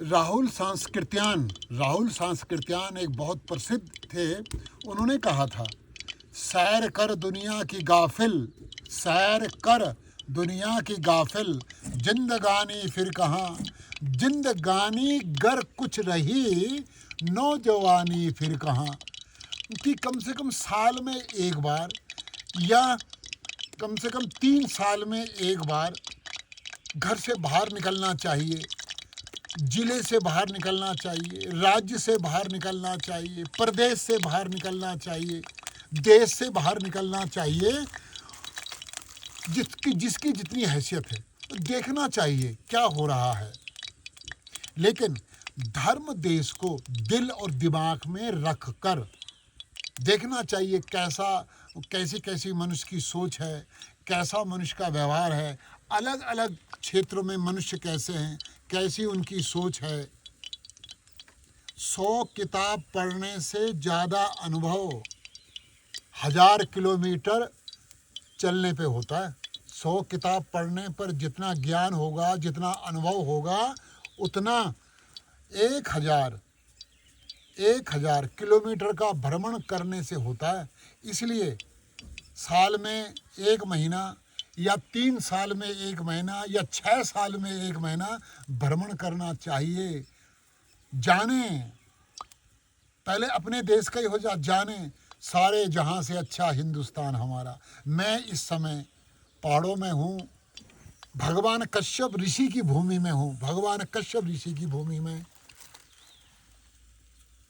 राहुल सांस्कृत्यान एक बहुत प्रसिद्ध थे। उन्होंने कहा था, सैर कर दुनिया की गाफिल, सैर कर दुनिया की गाफिल, जिंदगानी फिर कहाँ, जिंदगानी गर कुछ रही, नौजवानी फिर कहाँ। कि कम से कम साल में एक बार या कम से कम 3 साल में एक बार घर से बाहर निकलना चाहिए, जिले से बाहर निकलना चाहिए, राज्य से बाहर निकलना चाहिए, प्रदेश से बाहर निकलना चाहिए, देश से बाहर निकलना चाहिए। जिसकी जितनी हैसियत है देखना चाहिए क्या हो रहा है। लेकिन धर्म देश को दिल और दिमाग में रख कर देखना चाहिए कैसी मनुष्य की सोच है, कैसा मनुष्य का व्यवहार है, अलग अलग क्षेत्रों में मनुष्य कैसे हैं, कैसी उनकी सोच है। 100 किताब पढ़ने से ज़्यादा अनुभव 1000 किलोमीटर चलने पे होता है। 100 किताब पढ़ने पर जितना ज्ञान होगा, जितना अनुभव होगा, उतना 1000 किलोमीटर का भ्रमण करने से होता है। इसलिए साल में 1 महीना या 3 साल में 1 महीना या 6 साल में 1 महीना भ्रमण करना चाहिए। जाने, पहले अपने देश का ही हो जाने सारे जहां से अच्छा हिंदुस्तान हमारा। मैं इस समय पहाड़ों में हूँ, भगवान कश्यप ऋषि की भूमि में हूँ। भगवान कश्यप ऋषि की भूमि में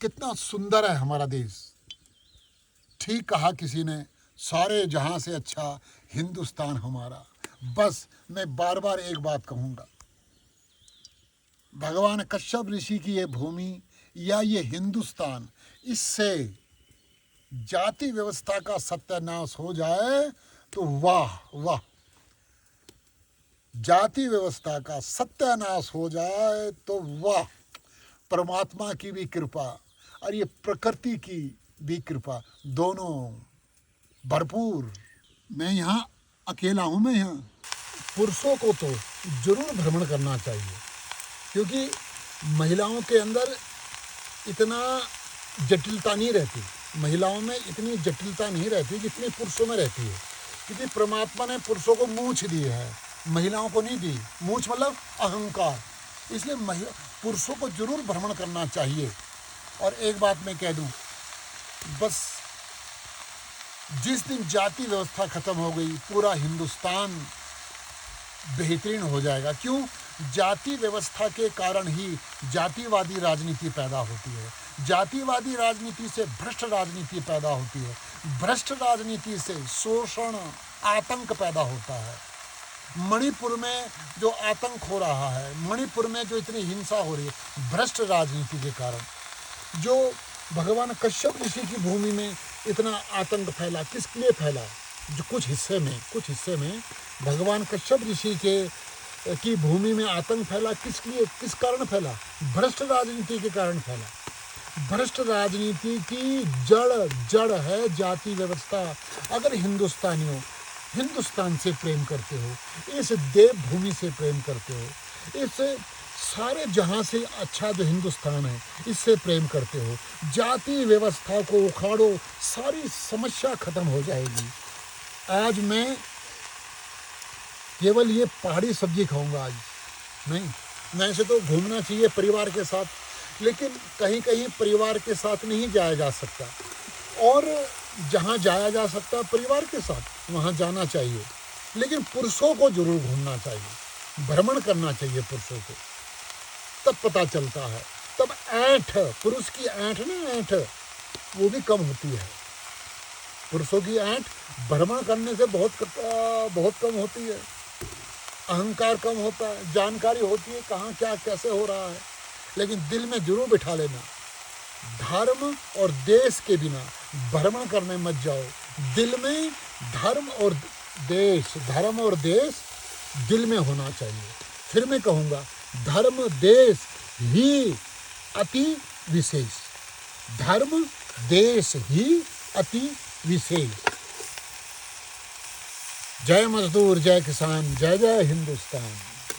कितना सुंदर है हमारा देश। ठीक कहा किसी ने, सारे जहां से अच्छा हिंदुस्तान हमारा। बस मैं बार बार एक बात कहूँगा, भगवान कश्यप ऋषि की ये भूमि या ये हिंदुस्तान, इससे जाति व्यवस्था का सत्यानाश हो जाए तो वाह वाह। जाति व्यवस्था का सत्यानाश हो जाए तो वाह, परमात्मा की भी कृपा और ये प्रकृति की भी कृपा, दोनों भरपूर। मैं यहाँ अकेला हूँ, मैं यहाँ। पुरुषों को तो जरूर भ्रमण करना चाहिए, क्योंकि महिलाओं के अंदर इतना जटिलता नहीं रहती, महिलाओं में इतनी जटिलता नहीं रहती जितनी पुरुषों में रहती है। क्योंकि परमात्मा ने पुरुषों को मूंछ दी है, महिलाओं को नहीं दी। मूंछ मतलब अहंकार। इसलिए पुरुषों को जरूर भ्रमण करना चाहिए। और एक बात मैं कह दूं, बस जिस दिन जाति व्यवस्था खत्म हो गई, पूरा हिंदुस्तान बेहतरीन हो जाएगा। क्यों? जाति व्यवस्था के कारण ही जातिवादी राजनीति पैदा होती है। जातिवादी राजनीति से भ्रष्ट राजनीति पैदा होती है। भ्रष्ट राजनीति से शोषण, आतंक पैदा होता है। मणिपुर में जो आतंक हो रहा है, मणिपुर में जो इतनी हिंसा हो रही है, भ्रष्ट राजनीति के कारण। जो भगवान कश्यप ऋषि की भूमि में इतना आतंक फैला, किसके लिए फैला? जो कुछ हिस्से में भगवान कश्यप ऋषि की भूमि में आतंक फैला। किस लिए, किस कारण फैला? भ्रष्ट राजनीति के कारण फैला। भ्रष्ट राजनीति की जड़ है जाति व्यवस्था। अगर हिंदुस्तानियों हिंदुस्तान से प्रेम करते हो, इस देवभूमि से प्रेम करते हो, इस सारे जहां से अच्छा जो हिंदुस्तान है, इससे प्रेम करते हो, जाति व्यवस्था को उखाड़ो, सारी समस्या खत्म हो जाएगी। आज मैं केवल ये पहाड़ी सब्जी खाऊंगा आज नहीं। वैसे तो घूमना चाहिए परिवार के साथ, लेकिन कहीं कहीं परिवार के साथ नहीं जाया जा सकता, और जहाँ जाया जा सकता परिवार के साथ वहाँ जाना चाहिए। लेकिन पुरुषों को जरूर घूमना चाहिए, भ्रमण करना चाहिए पुरुषों को। तब पता चलता है, तब ऐंठ, पुरुष की ऐंठ ना, ऐंठ वो भी कम होती है। पुरुषों की ऐंठ भ्रमण करने से बहुत कम होती है। अहंकार कम होता है, जानकारी होती है कहाँ क्या कैसे हो रहा है। लेकिन दिल में जरूर बिठा लेना, धर्म और देश के बिना भ्रमण करने मत जाओ। दिल में धर्म और देश दिल में होना चाहिए। फिर मैं कहूँगा, धर्म देश ही अति विशेष, धर्म देश ही अति विशेष। जय मजदूर, जय किसान, जय जय हिंदुस्तान।